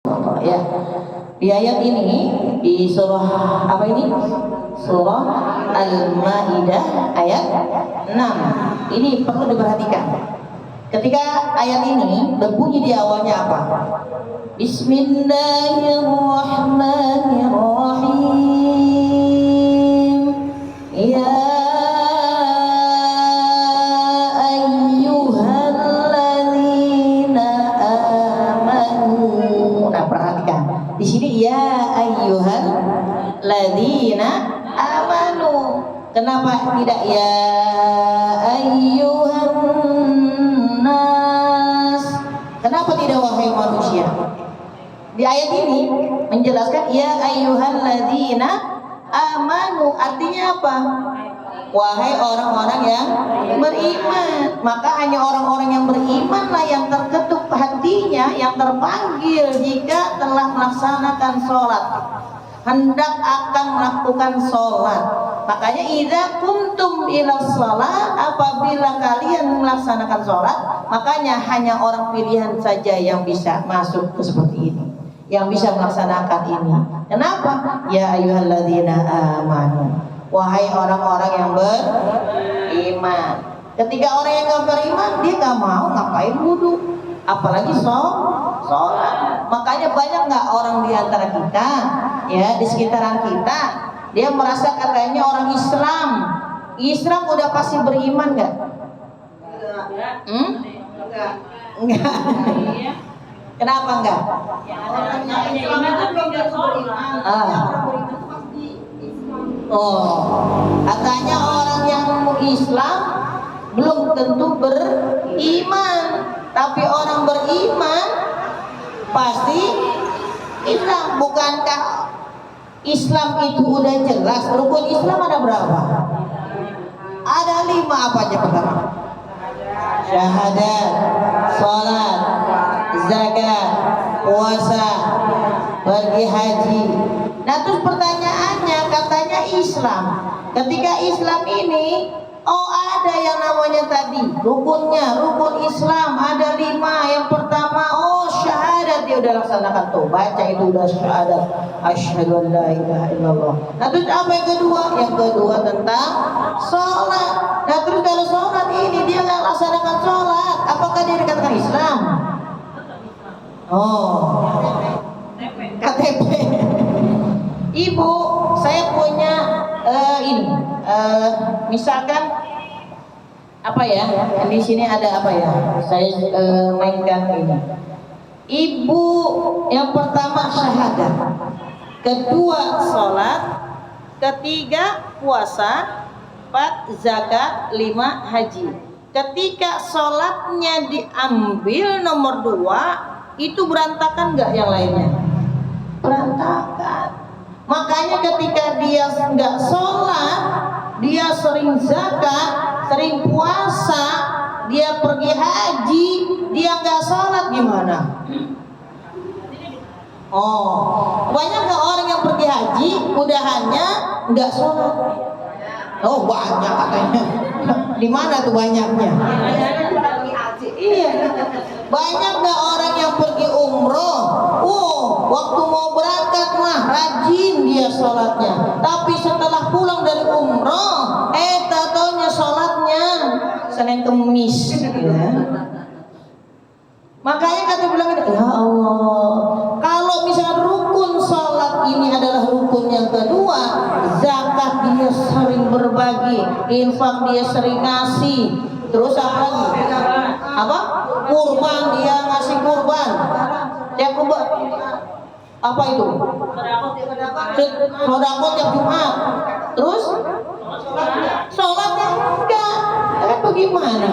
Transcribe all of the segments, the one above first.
Ya, di ayat ini di surah apa ini? Surah Al-Maidah ayat 6. Ini perlu diperhatikan. Ketika ayat ini berbunyi di awalnya apa? Bismillahirrahmanirrahim. Ya ayyuhalladzina amanu. Nah, perhatikan. Di sini ya ayyuhalladzina amanu. Kenapa tidak ya ayyuhan nas? Kenapa tidak wahai manusia? Di ayat ini menjelaskan ya ayyuhalladzina amanu, artinya apa? Wahai orang-orang yang beriman. Maka hanya orang-orang yang berimanlah yang terketuk hatinya, yang terpanggil jika telah melaksanakan sholat, hendak akan melakukan sholat. Makanya idza kuntum ila sholat, apabila kalian melaksanakan sholat, makanya hanya orang pilihan saja yang bisa masuk ke seperti ini, yang bisa melaksanakan ini. Kenapa? Ya ayyuhalladzina amanu, wahai orang-orang yang beriman. Ketika orang yang gak beriman, dia gak mau ngapain wudhu, apalagi sholat. Makanya banyak gak orang di antara kita, ya di sekitaran kita, dia merasa katanya orang Islam. Islam udah pasti beriman gak? Enggak. Kenapa enggak? Katanya orang yang Islam belum tentu beriman, tapi orang beriman pasti Islam. Bukankah Islam itu udah jelas? Rukun Islam ada berapa? Ada 5. Apa aja pertama? Syahadat, sholat, zakat, puasa, pergi haji. Nah terus pertanyaannya, katanya Islam. Ketika Islam ini, ada yang namanya tadi rukunnya, rukun Islam ada 5. Yang pertama, syahadat, dia udah laksanakan tuh, baca itu udah syahadat, asyhadu an la ilaha illallah. Nah terus apa yang kedua? Yang kedua tentang sholat. Nah terus kalau sholat ini dia nggak laksanakan sholat, apakah dia dikatakan Islam? KTP. Ibu, saya punya misalkan apa ya? Di sini ada apa ya? Saya mainkan ini. Ibu yang pertama syahadat, kedua sholat, ketiga puasa, 4 zakat, 5 haji. Ketika sholatnya diambil nomor 2, itu berantakan nggak yang lainnya? Berantakan. Makanya ketika dia nggak sholat, dia sering zakat, sering puasa, dia pergi haji, dia nggak sholat, gimana? Banyak nggak orang yang pergi haji udahannya nggak sholat? Banyak katanya. Di mana tuh banyaknya? Iya. Banyak nggak orang yang pergi umroh? Waktu mau berangkat mah rajin dia sholatnya, tapi setelah pulang dari umroh, taunya sholatnya Senin Kemis. Ya. Makanya kata bilang, ya Allah, kalau misalnya rukun sholat ini adalah rukun yang kedua, zakat dia sering berbagi, infak dia sering ngasih, terus apa lagi? Kurban, dia ngasih kurban. Tiap kurban apa itu? Sedekah tiap Jumat. Terus sholatnya enggak. Bagaimana?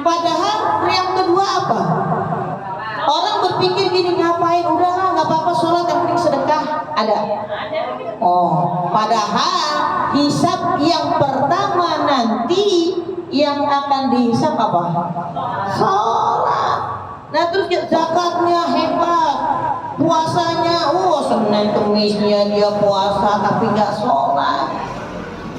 Padahal yang kedua apa? Orang berpikir gini, ngapain? Udahlah, nggak apa-apa sholat, yang penting sedekah. Ada. Padahal hisab yang pertama nanti yang akan dihisab apa? Sholat. Nah terus zakatnya hebat, puasanya, Senin Kemisnya dia puasa tapi nggak sholat.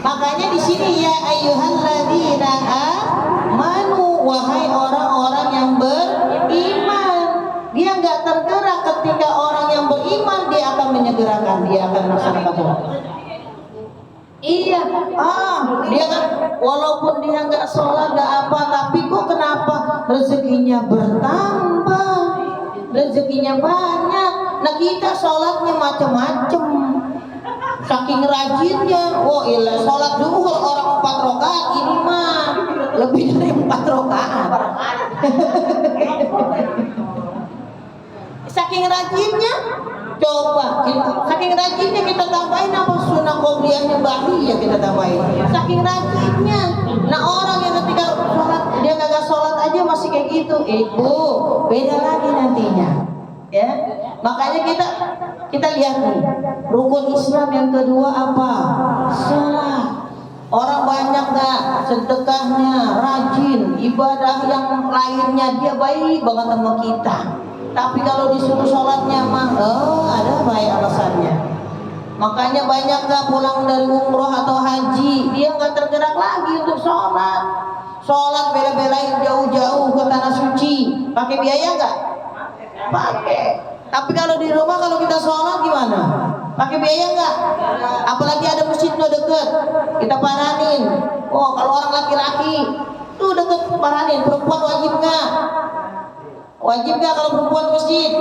Makanya di sini ya ayyuhalladzina amanu, wahai orang-orang yang beriman. Dia nggak tergerak. Ketika orang yang beriman, dia akan menyegerakan, dia akan melaksanakan sholat. Iya, dia kan walaupun dia nggak sholat nggak apa, tapi kok kenapa rezekinya bertambah, rezekinya banyak. Nah kita sholatnya macam-macam, saking rajinnya. Oh iya, sholat zuhur orang 4 rakaat, ini mah lebih dari 4 rakaat. Saking rajinnya. Coba, saking rajinnya kita tambahin apa sunnah qobliyahnya ba'diyah kita tambahin. Saking rajinnya. Nah orang yang ketika sholat dia kagak sholat aja masih kayak gitu, itu beda lagi nantinya. Ya, makanya kita lihat nih rukun Islam yang kedua apa? Sholat. Orang banyak nggak sedekahnya, rajin, ibadah yang lainnya dia baik banget sama kita. Tapi kalau disuruh sholatnya mah, ada baik alasannya. Makanya banyak gak pulang dari umroh atau haji, dia nggak tergerak lagi untuk sholat. Sholat bela-belain jauh-jauh ke tanah suci, pakai biaya nggak? Pakai. Tapi kalau di rumah kalau kita sholat gimana? Pakai biaya nggak? Apalagi ada masjid no deket, kita paranin. Oh kalau orang laki-laki tuh deket paranin, perempuan wajib nggak? Wajib gak kalau perempuan ke masjid?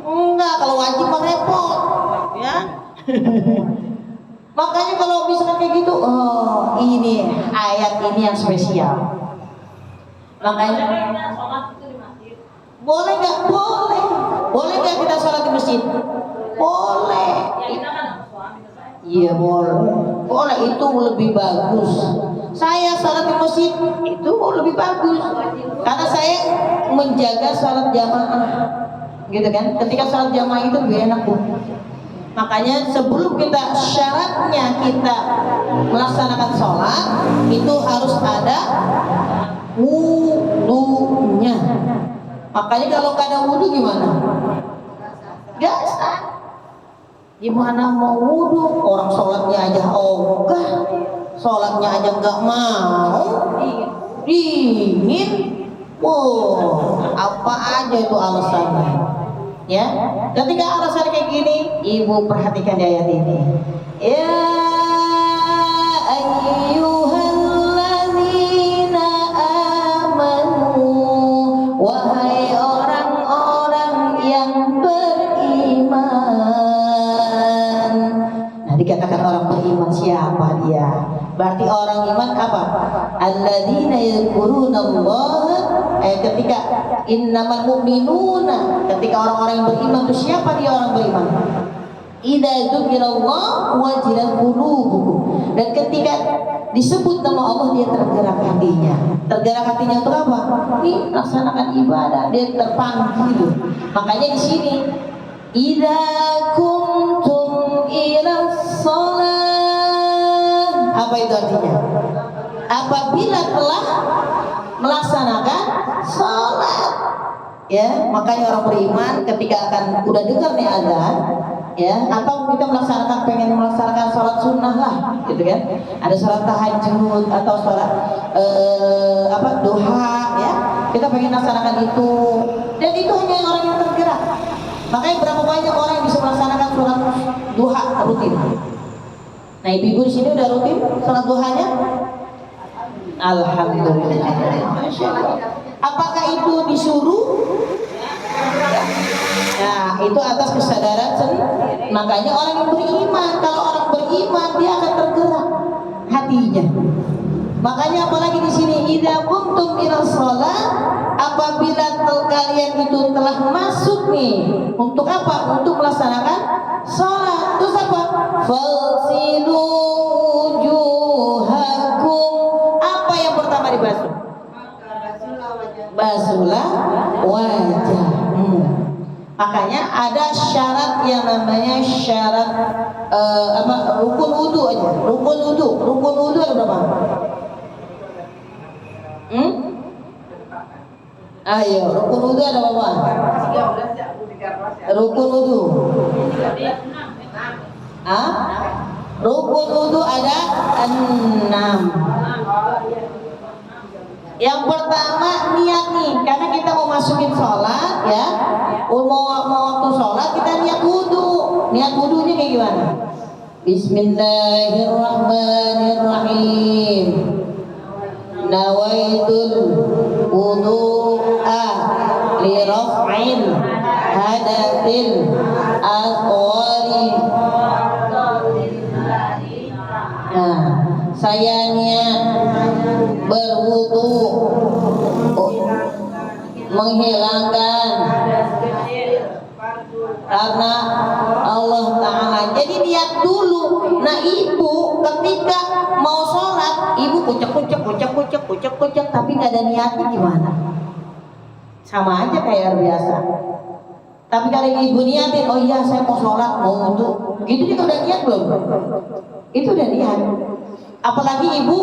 Enggak, kalau wajib mah repot, ya. Makanya kalau misalkan kayak gitu, ini ayat ini yang spesial. Makanya boleh nggak? Boleh. Boleh nggak kita sholat di masjid? Boleh. Iya boleh. Boleh, itu lebih bagus. Saya sholat di masjid itu lebih bagus karena saya menjaga sholat jamaah, gitu kan? Ketika sholat jamaah itu lebih enak, Bu. Makanya sebelum kita syaratnya kita melaksanakan sholat itu harus ada wudunya. Makanya kalau nggak ada wudu gimana? Gak sah. Gimana mau wudu? Orang sholatnya aja ogah, sholatnya aja nggak mau, dingin. Apa aja itu alasannya? Ya, ketika alasan kayak gini, ibu perhatikan di ayat ini. Ya ayyuhalladzina amanu, wahai orang-orang yang beriman. Nah, dikatakan orang beriman siapa dia? Berarti orang iman apa? Alladzina yadhkurunallaha, ketika innamal mu'minuna, ketika orang-orang yang beriman itu siapa dia orang beriman? Idza dzukirallah wajilat qulubuhum, dan ketika disebut nama Allah dia tergerak hatinya. Tergerak hatinya untuk apa? Nih, laksanakan ibadah, dia terpanggil. Makanya di sini idza kuntum ila shalah, apa itu artinya? Apabila telah melaksanakan sholat, ya. Makanya orang beriman ketika akan udah dengar nih azan, ya, atau kita pengen melaksanakan sholat sunnah lah, gitu kan? Ada sholat tahajud atau sholat duha, ya. Kita pengen melaksanakan itu, dan itu hanya orang yang tergerak. Makanya berapa banyak orang yang bisa melaksanakan sholat duha rutin? Nah, ibu-ibu di sini udah rutin sholat duhanya? Alhamdulillah. Apakah itu disuruh? Nah, itu atas kesadaran sendiri. Makanya orang yang beriman, kalau orang beriman dia akan tergerak hatinya. Makanya apalagi di sini idza kuntum ila shalah, apabila kalian itu telah masuk nih untuk apa? Untuk melaksanakan sholat. Terus apa? Falsilu wujuhakum. Apa yang pertama dibasuh? Basuhlah wajah. Makanya ada syarat yang namanya syarat rukun wudu aja. Rukun wudu ada berapa? Ayo, rukun wudu ada berapa? Rukun wudu. Rukun wudu ada 6. Yang pertama niat nih, karena kita mau masukin sholat ya, mau waktu sholat kita niat wudu. Niat wudunya kayak gimana? Bismillahirrahmanirrahim. Nawaitul wudu'a li raf'il hadatsil asghari. Nah, saya niat berwudu menghilangkan karena Allah Ta'ala. Jadi niat dulu. Nah ibu ketika mau sholat, ibu kucek tapi nggak ada niatnya gimana? Sama aja kayak biasa. Tapi kalau ibu niatin, oh iya saya mau sholat, mau wudu, gitu juga udah niat belum? Itu udah niat. Apalagi ibu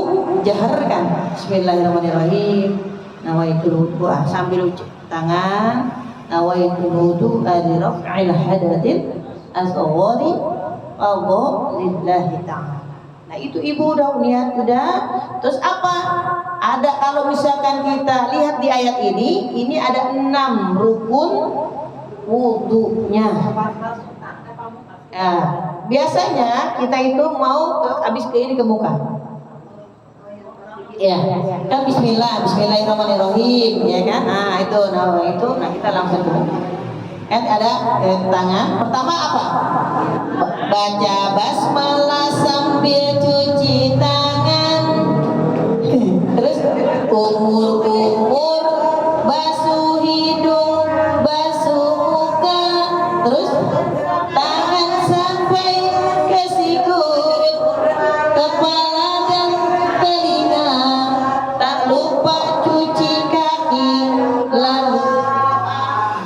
jaharkan Bismillahirrahmanirrahim, nawaitul wudu, sambil ucap tangan, nawaitul wudu li raf'il hadatsil asghari lillahi ta'ala. Nah itu ibu udah niat udah. Terus apa? Ada kalau misalkan kita lihat di ayat ini ada 6 rukun wudunya. Nah, biasanya kita itu mau habis ke muka. Ya, kan Bismillahirrahmanirrahim, ya kan? Nah kita langsung dulu. Kan ada tangan. Pertama apa? Baca basmalah sambil cuci tangan. Terus umur basuh hidung, basuh muka. Terus tangan sampai ke sikut, kepala dan telinga. Tak lupa cuci kaki, lalu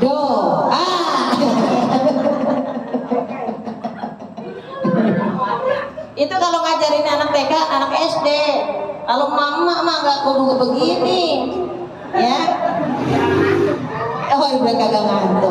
doa. Itu kalau ngajarin anak TK, anak SD. Kalau mama mah nggak kudu begini, ya. Oh, udah kagak ngantuk.